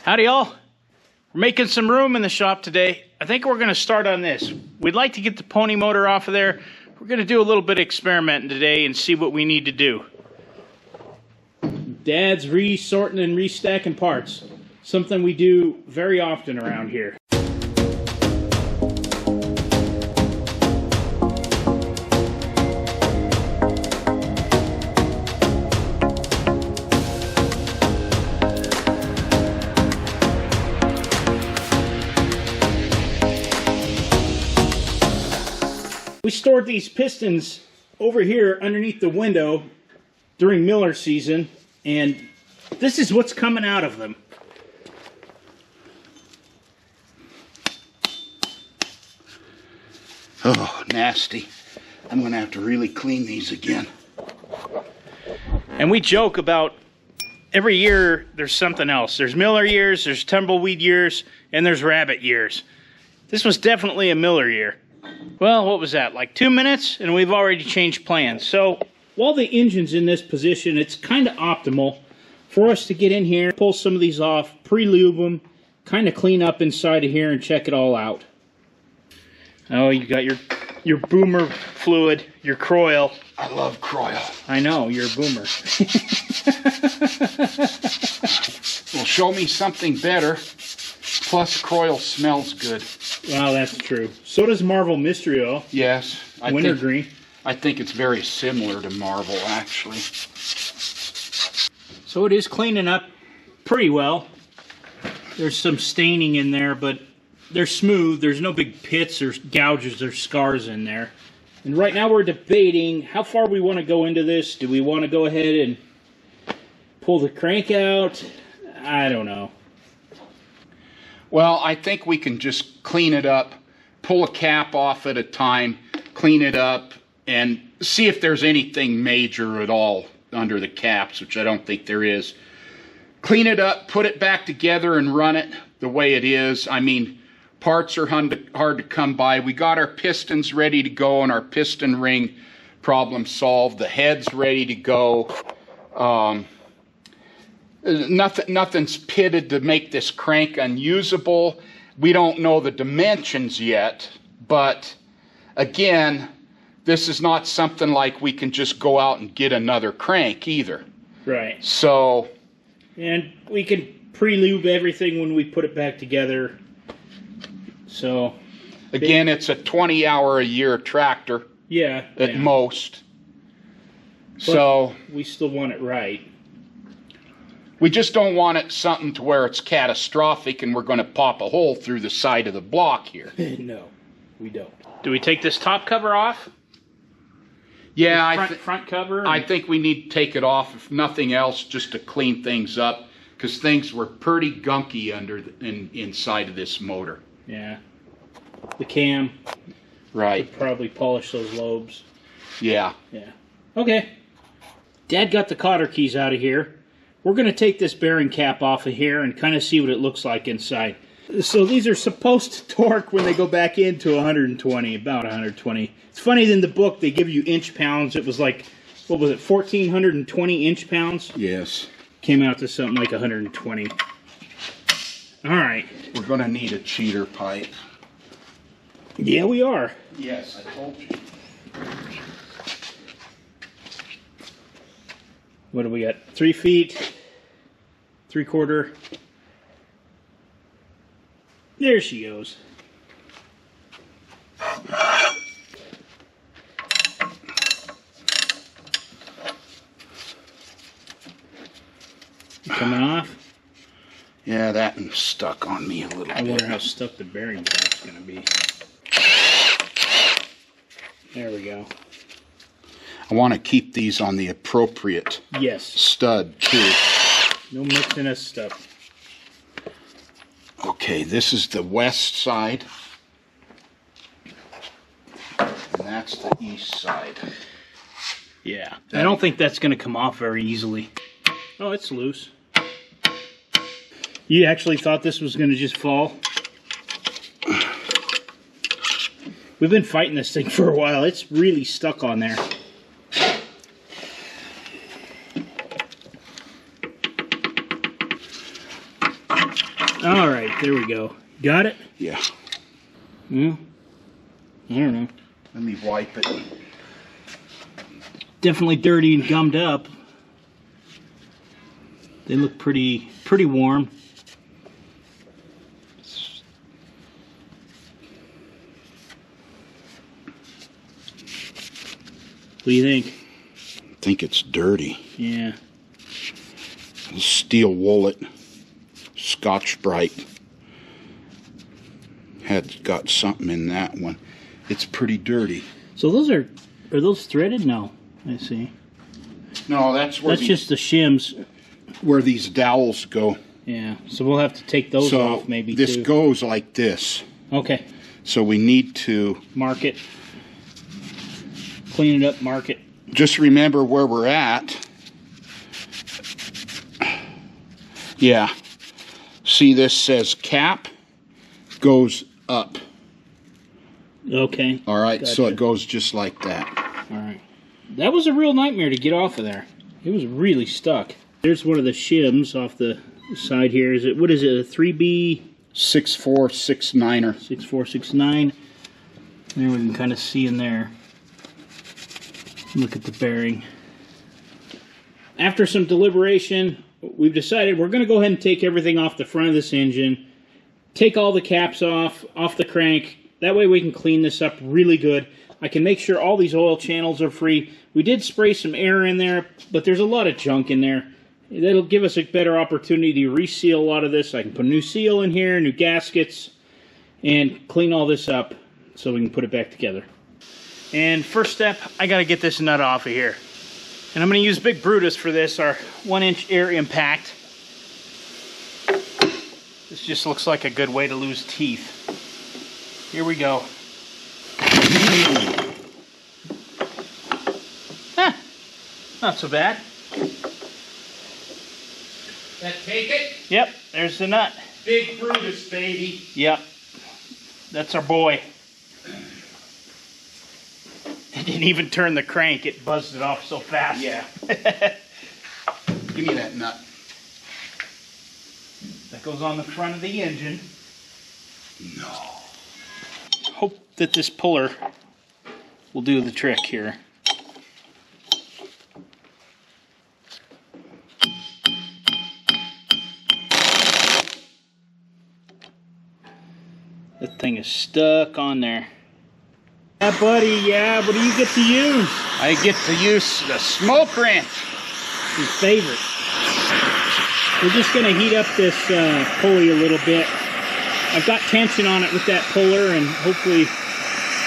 Howdy y'all. We're making some room in the shop today. I think we're going to start on this. We'd like to get the pony motor off of there. We're going to do a little bit of experimenting today and see what we need to do. Dad's resorting and restacking parts. Something we do very often around here. We stored these pistons over here underneath the window during Miller season, and this is what's coming out of them. Oh, nasty. I'm going to have to really clean these again. And we joke about every year there's something else. There's Miller years, there's tumbleweed years, and there's rabbit years. This was definitely a Miller year. Well, what was that, like 2 minutes? And we've already changed plans. So while the engine's in this position, it's kind of optimal for us to get in here, pull some of these off, pre-lube them, kind of clean up inside of here and check it all out. Oh, you got your boomer fluid, your corel. I love corel. I know, you're a boomer. Well, show me something better. Plus, corel smells good. Wow, that's true. So does Marvel Mystery Oil. Yes. Wintergreen. I think it's very similar to Marvel, actually. So it is cleaning up pretty well. There's some staining in there, but they're smooth. There's no big pits or gouges or scars in there. And right now we're debating how far we want to go into this. Do we want to go ahead and pull the crank out? I don't know. Well, I think we can just clean it up, pull a cap off at a time, clean it up, and see if there's anything major at all under the caps, which I don't think there is. Clean it up, put it back together, and run it the way it is. I mean, parts are hard to come by. We got our pistons ready to go and our piston ring problem solved. The head's ready to go. Nothing's pitted to make this crank unusable. We don't know the dimensions yet, but again, this is not something like we can just go out and get another crank either. Right. So, and we can pre-lube everything when we put it back together. So, again, it's a 20-hour-a-year tractor. Yeah. At most. But so we still want it right. We just don't want it something to where it's catastrophic and we're going to pop a hole through the side of the block here. No, we don't. Do we take this top cover off? Yeah, front cover? I think we need to take it off, if nothing else, just to clean things up, because things were pretty gunky inside of this motor. Yeah. The cam. Right. Could probably polish those lobes. Yeah. Yeah. Okay. Dad got the cotter keys out of here. We're going to take this bearing cap off of here and kind of see what it looks like inside. So these are supposed to torque when they go back into 120, about 120. It's funny, in the book they give you inch pounds. It was like, what was it, 1,420 inch pounds? Yes. Came out to something like 120. All right. We're going to need a cheater pipe. Yeah, we are. Yes, I told you. What do we got? 3 feet, 3/4. There she goes. Coming off? Yeah, that one's stuck on me a little bit. I wonder how stuck the bearing cap's going to be. There we go. I want to keep these on the appropriate stud, too. No mixing of stuff. Okay, this is the west side. And that's the east side. Yeah. I don't think that's going to come off very easily. Oh, it's loose. You actually thought this was going to just fall? We've been fighting this thing for a while. It's really stuck on there. All right, there we go. Got it? Yeah. I don't know. Let me wipe it. Definitely dirty and gummed up. They look pretty warm. What do you think? I think it's dirty. Yeah. Steel Woolet, Scotch-Brite. Had got something in that one. It's pretty dirty. So those are those threaded? No, I see. No, that's just the shims. Where these dowels go. Yeah, so we'll have to take those off maybe this too. goes like this. Okay. So we need to mark it. Clean it up, mark it. Just remember where we're at. Yeah. See, this says cap goes up. Okay. All right, gotcha. So it goes just like that. All right. That was a real nightmare to get off of there. It was really stuck. There's one of the shims off the side here. Is it, what is it, a 3B? 6469er. 6469. There we can kind of see in there. Look at the bearing. After some deliberation, we've decided we're going to go ahead and take everything off the front of this engine. Take all the caps off the crank. That way we can clean this up really good. I can make sure all these oil channels are free. We did spray some air in there, but there's a lot of junk in there. That'll give us a better opportunity to reseal a lot of this. I can put a new seal in here, new gaskets, and clean all this up so we can put it back together. And first step, I got to get this nut off of here. And I'm going to use Big Brutus for this, our 1-inch air impact. This just looks like a good way to lose teeth. Here we go. Huh, not so bad. That take it? Yep, there's the nut. Big Brutus, baby. Yep, that's our boy. It didn't even turn the crank, it buzzed it off so fast. Yeah. Give me that nut. That goes on the front of the engine. No. Hope that this puller will do the trick here. That thing is stuck on there. Yeah, buddy, yeah, what do you get to use? I get to use the smoke wrench. Your favorite. We're just going to heat up this pulley a little bit. I've got tension on it with that puller, and hopefully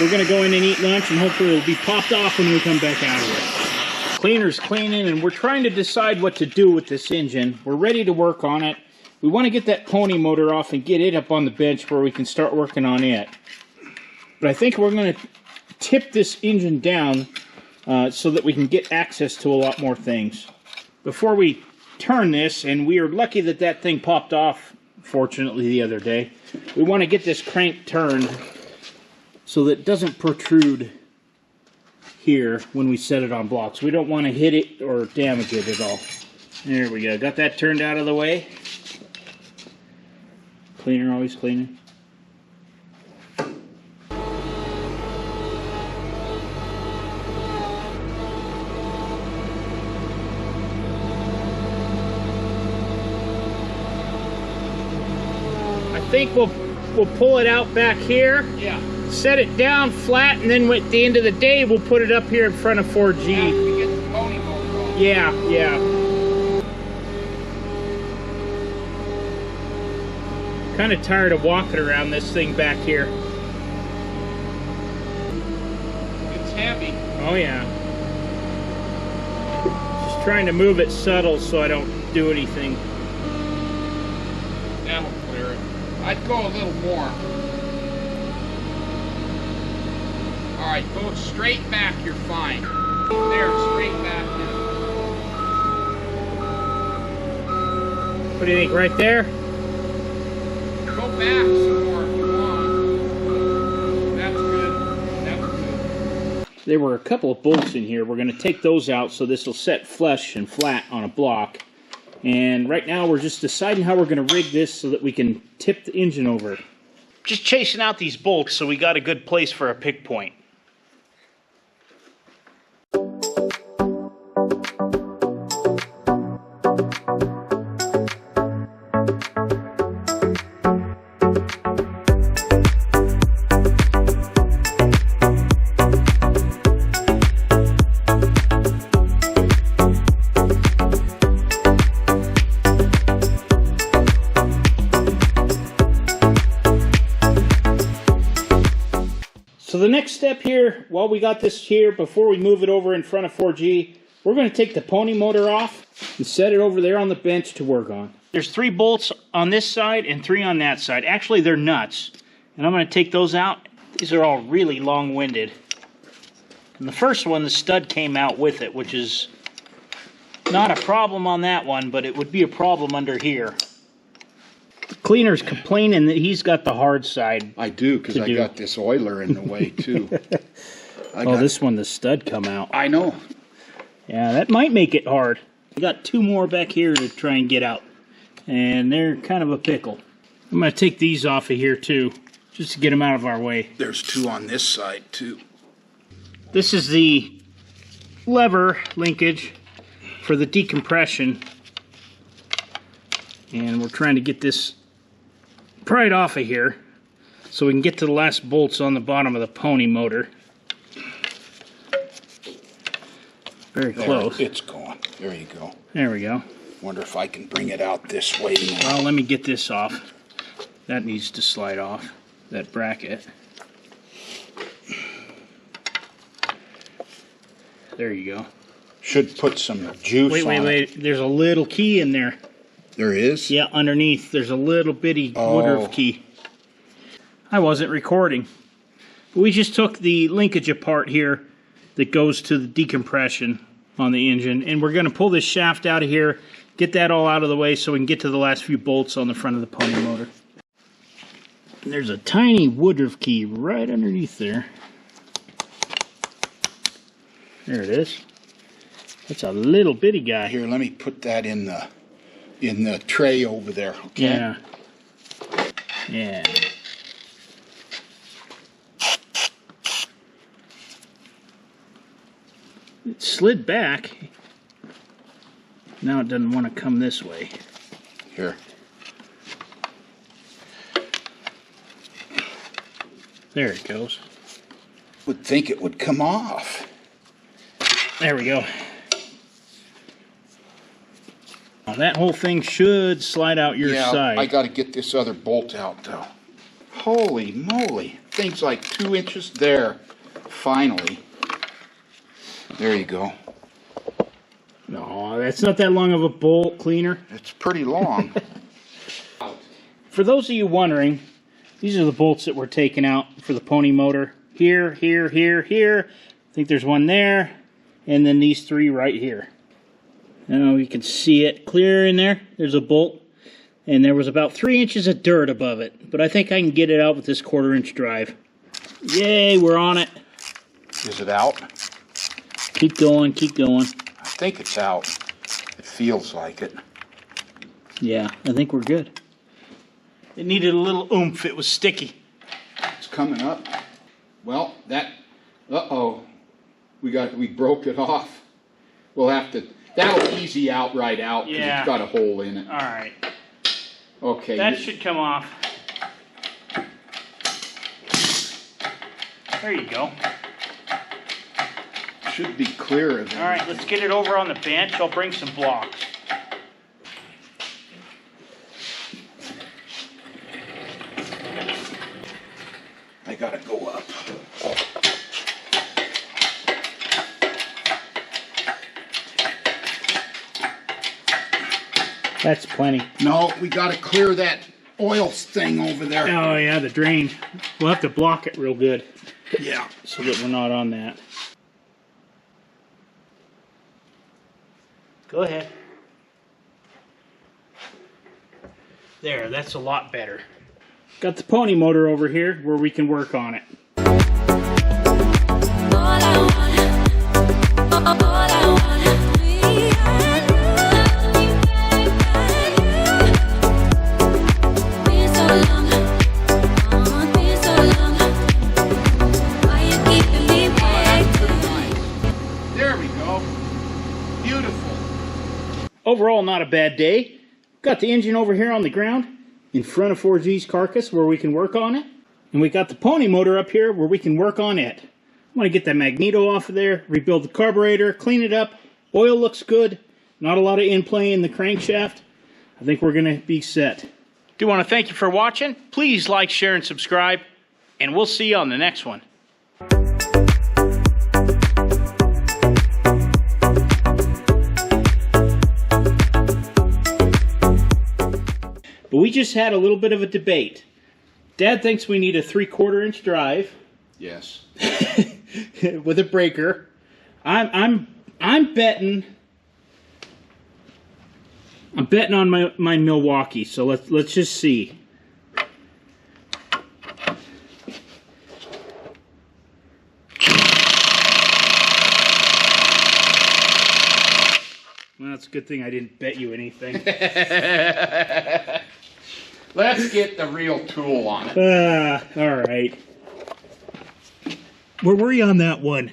we're going to go in and eat lunch, and hopefully it'll be popped off when we come back out of it. Cleaner's cleaning, and we're trying to decide what to do with this engine. We're ready to work on it. We want to get that pony motor off and get it up on the bench where we can start working on it. But I think we're going to tip this engine down so that we can get access to a lot more things. Before we turn this, and we are lucky that that thing popped off, fortunately, the other day, we want to get this crank turned so that it doesn't protrude here when we set it on blocks. We don't want to hit it or damage it at all. There we go. Got that turned out of the way. Cleaner always cleaning. I think we'll pull it out back here. Yeah. Set it down flat, and then at the end of the day, we'll put it up here in front of 4G. After we get the pony motor off. Yeah, yeah. Kind of tired of walking around this thing back here. It's heavy. Oh yeah. Just trying to move it subtle so I don't do anything. That'll clear it. I'd go a little more. Alright, go straight back, you're fine. There, straight back now. What do you think, right there? Go back some more if you want. That's good. That's good. There were a couple of bolts in here. We're going to take those out so this will set flush and flat on a block. And right now we're just deciding how we're going to rig this so that we can tip the engine over. Just chasing out these bolts so we got a good place for a pick point. So the next step here, while we got this here, before we move it over in front of 4G, we're going to take the pony motor off and set it over there on the bench to work on. There's 3 bolts on this side and 3 on that side. Actually, they're nuts. And I'm going to take those out. These are all really long-winded. And the first one, the stud came out with it, which is not a problem on that one, but it would be a problem under here. The cleaner's complaining that he's got the hard side. I do, because I got this oiler in the way, too. This one, the stud come out. I know. Yeah, that might make it hard. We got 2 more back here to try and get out. And they're kind of a pickle. I'm going to take these off of here, too, just to get them out of our way. There's 2 on this side, too. This is the lever linkage for the decompression. And we're trying to get this pried off of here so we can get to the last bolts on the bottom of the pony motor. Very close. It's going. There you go. There we go. Wonder if I can bring it out this way. Well, let me get this off. That needs to slide off, that bracket. There you go. Should put some juice on it. Wait. There's a little key in there. There is? Yeah, underneath. There's a little bitty Woodruff key. I wasn't recording. We just took the linkage apart here that goes to the decompression on the engine, and we're going to pull this shaft out of here, get that all out of the way so we can get to the last few bolts on the front of the pony motor. And there's a tiny Woodruff key right underneath there. There it is. That's a little bitty guy. Here, let me put that in the tray over there, okay? Yeah. It slid back. Now it doesn't want to come this way. Here. There it goes. Would think it would come off. There we go. Now that whole thing should slide out your side. I got to get this other bolt out, though. Holy moly. Thing's like 2 inches there. Finally. There you go. No, that's not that long of a bolt cleaner. It's pretty long. For those of you wondering, these are the bolts that we're taking out for the pony motor. Here. I think there's one there. And then these 3 right here. Now you can see it clear in there. There's a bolt. And there was about 3 inches of dirt above it. But I think I can get it out with this 1/4-inch drive. Yay, we're on it. Is it out? Keep going. I think it's out. It feels like it. Yeah, I think we're good. It needed a little oomph. It was sticky. It's coming up. Well, we broke it off. We'll have to, that'll easy out right out because it's got a hole in it. All right. Okay. That should come off. There you go. Should be clear of it. All right, let's get it over on the bench. I'll bring some blocks. I gotta go up. That's plenty. No, we gotta clear that oil thing over there. Oh yeah, the drain. We'll have to block it real good. Yeah. So that we're not on that. Go ahead. There, that's a lot better. Got the pony motor over here where we can work on it. overall, not a bad day. Got the engine over here on the ground in front of 4G's carcass where we can work on it. And we got the pony motor up here where we can work on it. I'm going to get that magneto off of there, rebuild the carburetor, clean it up. Oil looks good. Not a lot of in-play in the crankshaft. I think we're going to be set. Do want to thank you for watching. Please like, share, and subscribe. And we'll see you on the next one. But we just had a little bit of a debate. Dad thinks we need a 3/4 inch drive. Yes. With a breaker. I'm betting on my Milwaukee. So let's just see. Well, that's a good thing I didn't bet you anything. Let's get the real tool on it. All right. Where were you on that one?